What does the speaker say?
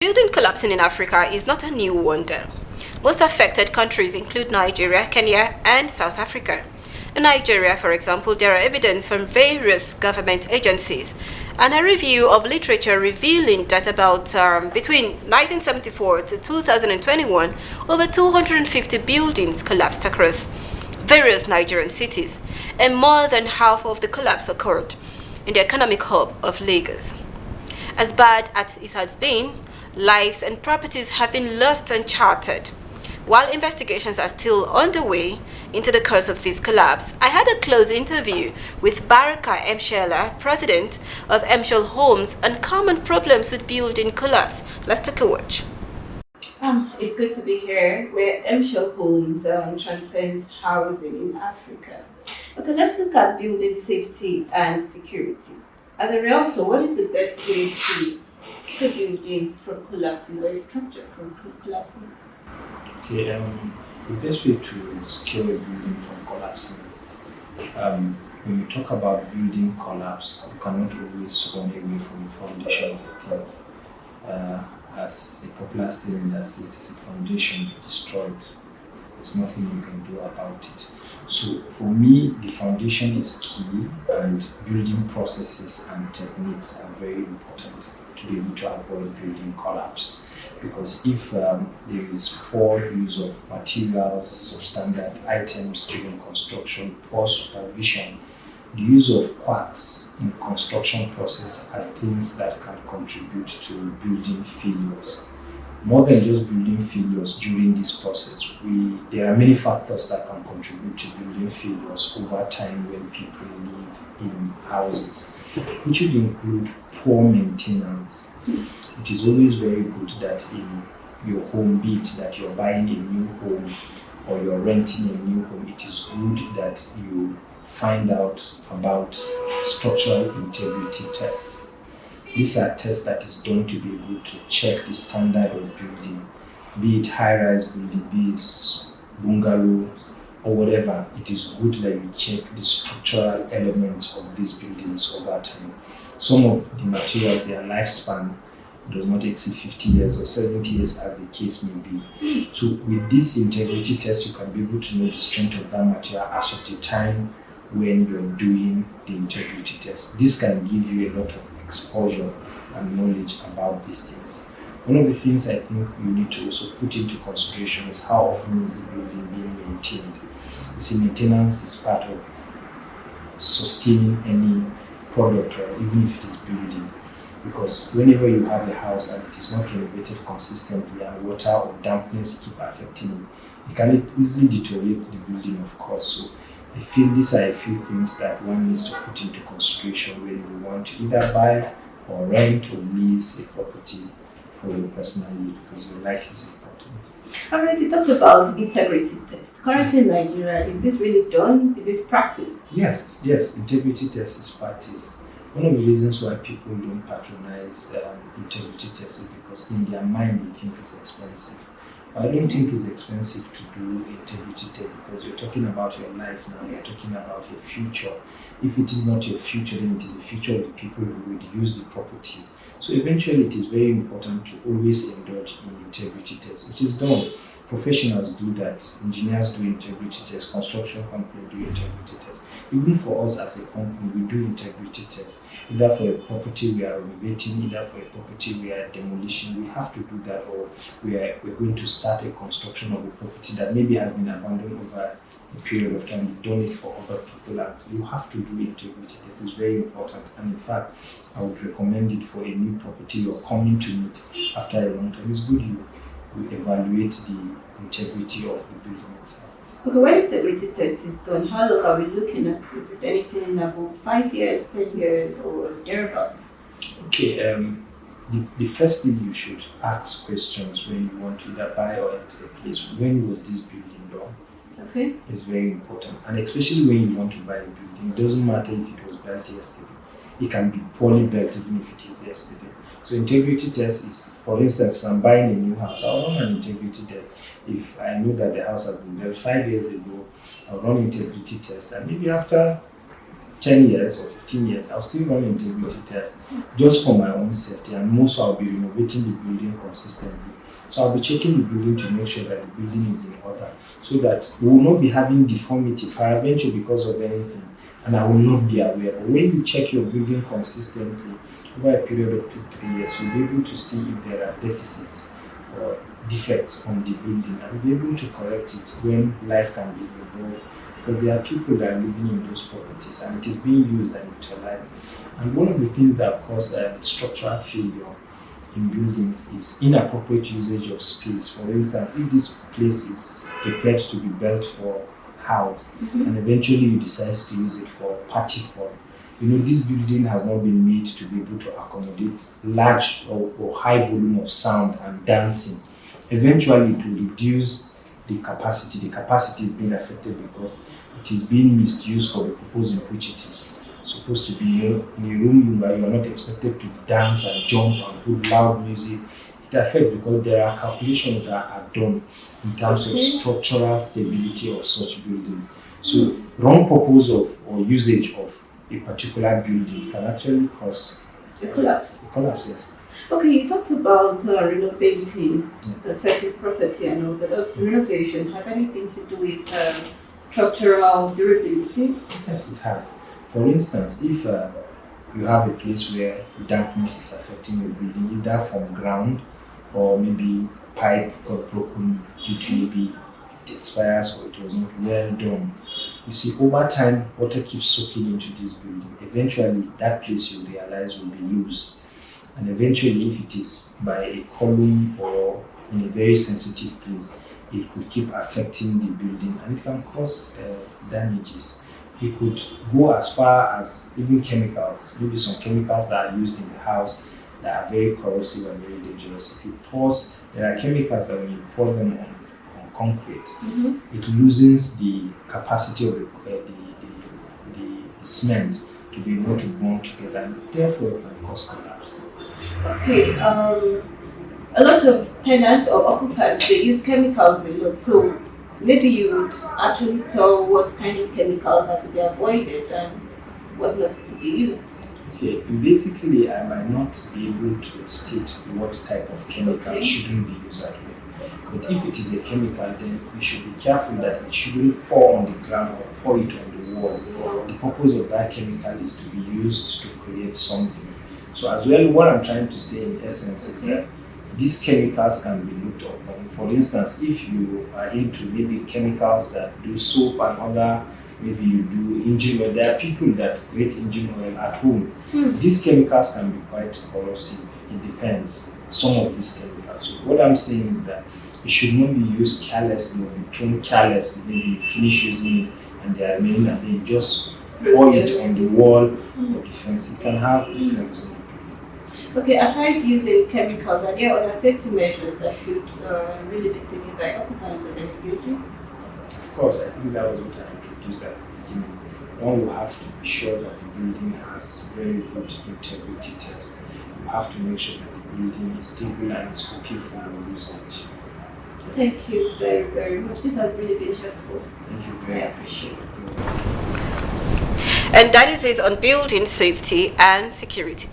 Building collapsing in Africa is not a new wonder. Most affected countries include Nigeria, Kenya, and South Africa. In Nigeria, for example, there are evidence from various government agencies and a review of literature revealing that about between 1974 to 2021, over 250 buildings collapsed across various Nigerian cities, and more than half of the collapse occurred in the economic hub of Lagos. As bad as it has been, lives and properties have been lost and chartered. While investigations are still underway into the cause of this collapse, I had a close interview with Barka Msheila, president of Mshel Homes, on common problems with building collapse. Let's take a watch. It's good to be here where Mshel Homes transcends housing in Africa. Okay, let's look at building safety and security. As a realtor, what is the best way to keep a building from collapsing or a structure from collapsing? Okay, the best way to scale a building from collapsing, when you talk about building collapse, you cannot always run away from the foundation of the building. As a popular saying that says, if the foundation destroyed, there's nothing you can do about it. So for me, the foundation is key, and building processes and techniques are very important to be able to avoid building collapse. Because if there is poor use of materials, substandard items during construction, poor supervision, the use of quacks in construction process are things that can contribute to building failures. More than just building failures during this process, there are many factors that can contribute to building failures over time when people live in houses, which would include poor maintenance. It is always very good that in your home, be it that you're buying a new home or you're renting a new home, it is good that you find out about structural integrity tests. These are tests that is done to be able to check the standard of building, be it high-rise building, be it bungalow or whatever. It is good that you check the structural elements of these buildings over time. Some of the materials, their lifespan does not exceed 50 years or 70 years as the case may be. So with this integrity test, you can be able to know the strength of that material as of the time when you're doing the integrity test. This can give you a lot of exposure and knowledge about these things. One of the things I think you need to also put into consideration is how often is the building being maintained. You see, maintenance is part of sustaining any product, or even if it is building. Because whenever you have a house and it is not renovated consistently and water or dampness keep affecting it, it can easily deteriorate the building, of course. So I feel these are a few things that one needs to put into consideration when you want to either buy or rent or lease a property for your personal use, because your life is important. All right, you talked about integrity test. Currently in Nigeria, is this really done? Is this practiced? Yes, integrity test is practiced. One of the reasons why people don't patronize integrity tests is because in their mind they think it's expensive. I don't think it's expensive to do integrity test, because you're talking about your life now, Yes. You're talking about your future. If it is not your future, then it is the future of the people who would use the property. So eventually it is very important to always indulge in integrity tests. It is done. Professionals do that. Engineers do integrity tests. Construction companies do integrity tests. Even for us as a company, we do integrity tests. Either for a property we are renovating, either for a property we are demolishing, we have to do that, or we're going to start a construction of a property that maybe has been abandoned over a period of time. We've done it for other people, and you have to do integrity tests. It's very important, and in fact, I would recommend it for a new property you're coming to meet after a long time. It's good you evaluate the integrity of the building itself. Okay, when integrity test is done, how long are we looking at? Is it anything about 5 years, 10 years, or thereabouts? Okay, the first thing you should ask questions when you want to either buy or enter a place. When was this building done? Okay. It's very important, and especially when you want to buy a building, it doesn't matter if it was built yesterday. It can be poorly built even if it is yesterday. So integrity test is, for instance, if I'm buying a new house, I'll run an integrity test. If I know that the house has been built 5 years ago, I'll run integrity test, and maybe after 10 years or 15 years, I'll still run integrity tests just for my own safety, and most I'll be renovating the building consistently. So I'll be checking the building to make sure that the building is in order, so that we will not be having deformity peradventure because of anything, and I will not be aware. But when you check your building consistently over a period of 2-3 years, you'll be able to see if there are deficits or defects on the building, and be able to correct it when life can be involved, because there are people that are living in those properties and it is being used and utilized. And one of the things that cause structural failure in buildings is inappropriate usage of space. For instance, if this place is prepared to be built for house, and eventually you decide to use it for party hall, this building has not been made to be able to accommodate large or high volume of sound and dancing. Eventually, it will reduce the capacity. The capacity is being affected because it is being misused for the purpose in which it is supposed to be. In a room where you are not expected to dance and jump and put loud music, it affects because there are calculations that are done in terms of structural stability of such buildings. So, wrong purpose of or usage of a particular building can actually cause a collapse. Yes. Okay, you talked about renovating a certain property and all that. Does renovation have anything to do with structural durability? Yes, it has. For instance, if you have a place where dampness is affecting your building, either from ground or maybe pipe got broken due to maybe it expires or it was not well done. You see, over time, water keeps soaking into this building. Eventually, that place you realize will be used. And eventually, if it is by a column or in a very sensitive place, it could keep affecting the building and it can cause damages. It could go as far as even chemicals, maybe some chemicals that are used in the house that are very corrosive and very dangerous. If you pause, there are chemicals that when you pour them on concrete, it loosens the capacity of the cement to be able to bond together, and therefore it can cause collapse. Okay, a lot of tenants or occupants, they use chemicals a lot, so maybe you would actually tell what kind of chemicals are to be avoided and what not to be used. Okay, basically I might not be able to state what type of chemical shouldn't be used at all. But if it is a chemical, then we should be careful that it shouldn't pour on the ground or pour it on the wall. The purpose of that chemical is to be used to create something. So as well, what I'm trying to say in essence is that these chemicals can be looked upon. For instance, if you are into maybe chemicals that do soap and other, maybe you do engine oil, there are people that create engine oil at home. These chemicals can be quite corrosive. It depends, some of these chemicals. So what I'm saying is that it should not be used carelessly or be thrown carelessly. Maybe you finish using it and they are remaining and then just pour it on the wall or the fence. It can have effects on it. Okay, aside using chemicals, are there other safety measures that should really be taken by occupants of any building? Of course, I think that was what I introduced at the beginning. One will have to be sure that the building has very good integrity tests. You have to make sure that the building is stable and is okay for your usage. Thank you very, very much. This has really been helpful. Thank you very much. I appreciate it. And that is it on building safety and security.